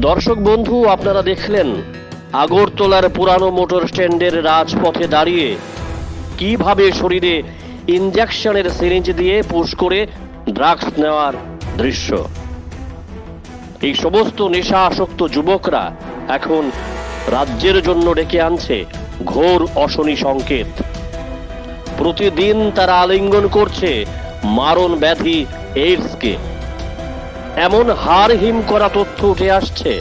দর্শক বন্ধু, আপনারা দেখলেন আগরতলার পুরানো মোটর স্ট্যান্ডের রাজপথে দাঁড়িয়ে কিভাবে শরীরে ইনজেকশনের সিরিঞ্জ দিয়ে পুশ করে ড্রাগস নেওয়ার দৃশ্য। এই সমস্ত নেশা আসক্ত যুবকরা এখন রাজ্যের জন্য ডেকে আনছে ঘোর অশনি সংকেত। প্রতিদিন তারা আলিঙ্গন করছে মারণ ব্যাধি এইডসকে। এমন হাড় হিম করা তথ্য উঠে আসছে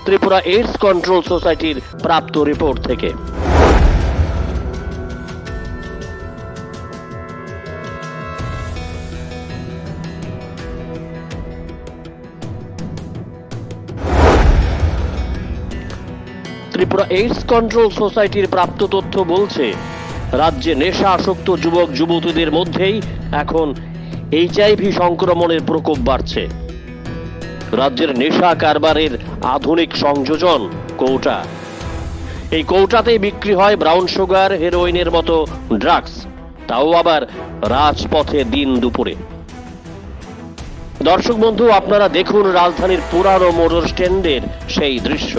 ত্রিপুরা এইডস কন্ট্রোল সোসাইটির প্রাপ্ত রিপোর্ট থেকে। ত্রিপুরা এইডস কন্ট্রোল সোসাইটির প্রাপ্ত তথ্য বলছে, রাজ্যে নেশা আসক্ত যুবক যুবতীদের মধ্যেই এখন এইচআইভি সংক্রমণের প্রকোপ বাড়ছে। রাজ্যের নেশা কারবারের আধুনিক সংযোজন কৌটা। এই কৌটাতেই বিক্রি হয় ব্রাউন সুগার, হেরোইনের মতো ড্রাগস, তাও আবার রাজপথে দিন দুপুরে। দর্শক বন্ধু, আপনারা দেখুন রাজধানীর পুরানো মোটর স্ট্যান্ডের সেই দৃশ্য।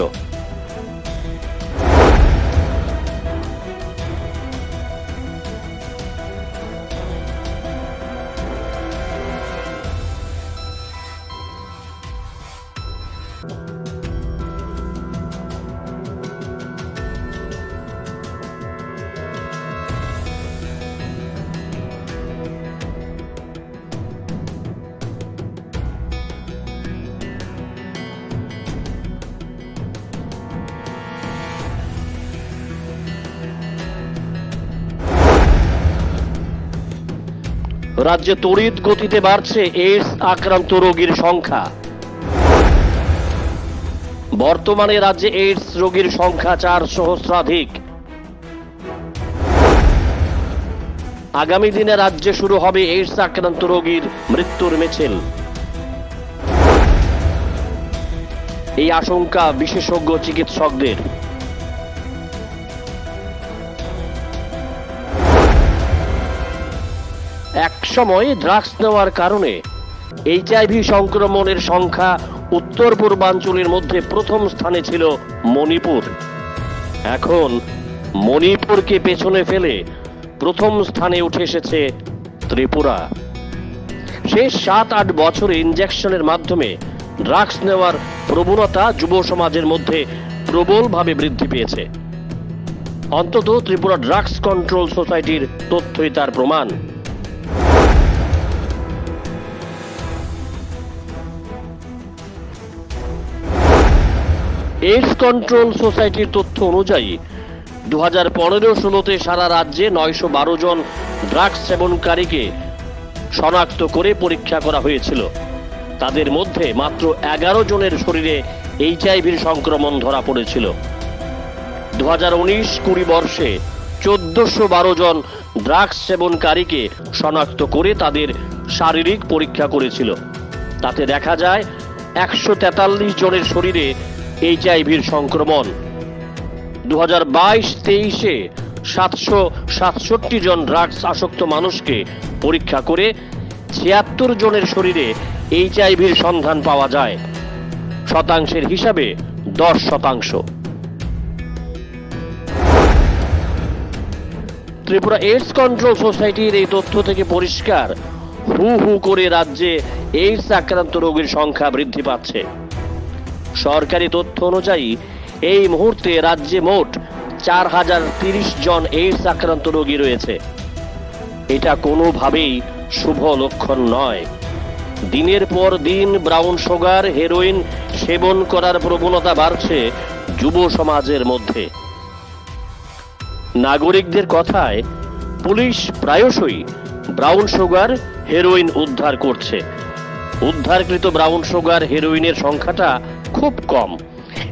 রাজ্যে তড়িৎ গতিতে বাড়ছে এইডস আক্রান্ত রোগীর সংখ্যা। বর্তমানে রাজ্যে এইডস রোগীর সংখ্যা 4 সহস্রাধিক। আগামী দিনে রাজ্যে শুরু হবে এইডস আক্রান্ত রোগীর মৃত্যুর মিছিল। এই আশঙ্কা বিশেষজ্ঞ চিকিৎসকদের। এক সময় ড্রাগস নেওয়ার কারণে এইচআইভি সংক্রমণের সংখ্যা উত্তর পূর্বাঞ্চলের মধ্যে প্রথম স্থানে ছিল মণিপুর। এখন মণিপুরকে পেছনে ফেলে প্রথম স্থানে উঠে এসেছে ত্রিপুরা। শেষ 7-8 বছরে ইনজেকশনের মাধ্যমে ড্রাগস নেওয়ার প্রবণতা যুব সমাজের মধ্যে প্রবলভাবে বৃদ্ধি পেয়েছে। অন্তত ত্রিপুরা ড্রাগস কন্ট্রোল সোসাইটির তথ্যই তার প্রমাণ। এইডস কন্ট্রোল সোসাইটির তথ্য অনুযায়ী 2015-16-তে সারা রাজ্যে 912 জন ড্রাগস সেবনকারীকে শনাক্ত করে পরীক্ষা করা হয়েছিল। তাদের মধ্যে মাত্র 11 জনের শরীরে এইচআইভির সংক্রমণ ধরা পড়েছিল। 2019-20 বর্ষে 1412 জন ড্রাগস সেবনকারীকে শনাক্ত করে তাদের শারীরিক পরীক্ষা করেছিল। তাতে দেখা যায় 143 জনের শরীরে এইচআইভির সংক্রমণ। 2022-23-এ 767 জন ড্রাগস আসক্ত মানুষকে পরীক্ষা করে 76 জনের শরীরে এইচআইভির সন্ধান পাওয়া যায়। শতাংশের হিসাবে 10%। ত্রিপুরা এইডস কন্ট্রোল সোসাইটির এই তথ্য থেকে পরিষ্কার, হু হু করে রাজ্যে এইডস আক্রান্ত রোগীর সংখ্যা বৃদ্ধি পাচ্ছে। সরকারি তথ্য অনুযায়ী এই মুহূর্তে রাজ্যে মোট 4030 জন এইডস আক্রান্ত রোগী রয়েছে। এটা কোনোভাবেই শুভ লক্ষণ নয়। দিনের পর দিন ব্রাউন সুগার, হেরোইন সেবন করার প্রবণতা বাড়ছে যুব সমাজের মধ্যে। নাগরিকদের কথায় পুলিশ প্রায়শই ব্রাউন সুগার, হেরোইন উদ্ধার করছে। উদ্ধারকৃত ব্রাউন সুগার, হেরোইনের সংখ্যাটা খুব কম।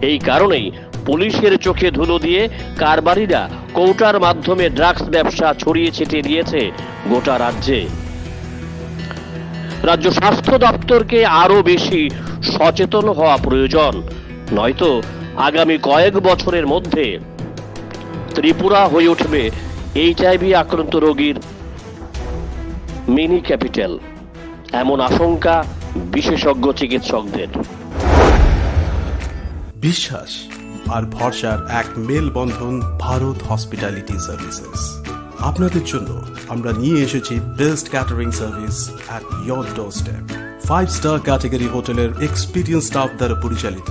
এই কারণেই পুলিশের চোখে ধুলো দিয়ে কারবারিরা কৌটার মাধ্যমে ড্রাগস ব্যবসা ছড়িয়ে ছিটিয়ে দিয়েছে গোটা রাজ্যে। রাজ্য স্বাস্থ্য দপ্তরকে আরো বেশি সচেতন হওয়া প্রয়োজন, নয়তো আগামী কয়েক বছরের মধ্যে ত্রিপুরা হয়ে উঠবে এইচআইভি আক্রান্ত রোগীর মিনি ক্যাপিটাল, এমন আশঙ্কা বিশেষজ্ঞ চিকিৎসকদের। বিশ্বাস আর ভরসার এক মেলবন্ধন ভারত হসপিটালিটি সার্ভিসেস। আপনাদের জন্য আমরা নিয়ে এসেছি best catering service at your doorstep. 5-স্টার ক্যাটাগরি হোটেলের এক্সপিরিয়েন্স স্টাফ দ্বারা পরিচালিত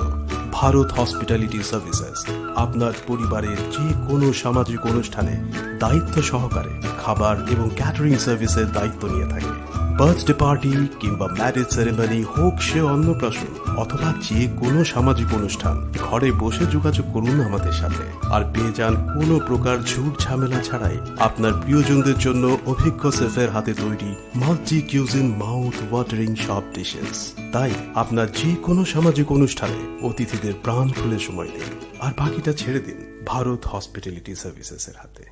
ভারত হসপিটালিটি সার্ভিসেস আপনার পরিবারের যে কোনো সামাজিক অনুষ্ঠানে দায়িত্ব সহকারে খাবার এবং ক্যাটারিং সার্ভিসের দায়িত্ব নিয়ে থাকে। বার্থডে পার্টি কিংবা ম্যারেজ সেরেমনি হোক সে অন্নপ্রাশন অথবা যে কোনো সামাজিক অনুষ্ঠান, ঘরে বসে যোগাযোগ করুন আমাদের সাথে আর পেয়ে যান কোনো প্রকার ঝুট ঝামেলা ছাড়াই আপনার প্রিয়জনদের জন্য অভিজ্ঞ শেফের হাতে তৈরি মাল্টি কিউজিন মাউথ ওয়াটারিং সব ডিশেস। তাই আপনার যে কোনো সামাজিক অনুষ্ঠানে অতিথিদের প্রাণ খুলে সময় দিন আর বাকিটা ছেড়ে দিন ভারত হসপিটালিটি সার্ভিসেসের হাতে।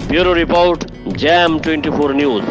Bureau report jam 24 news.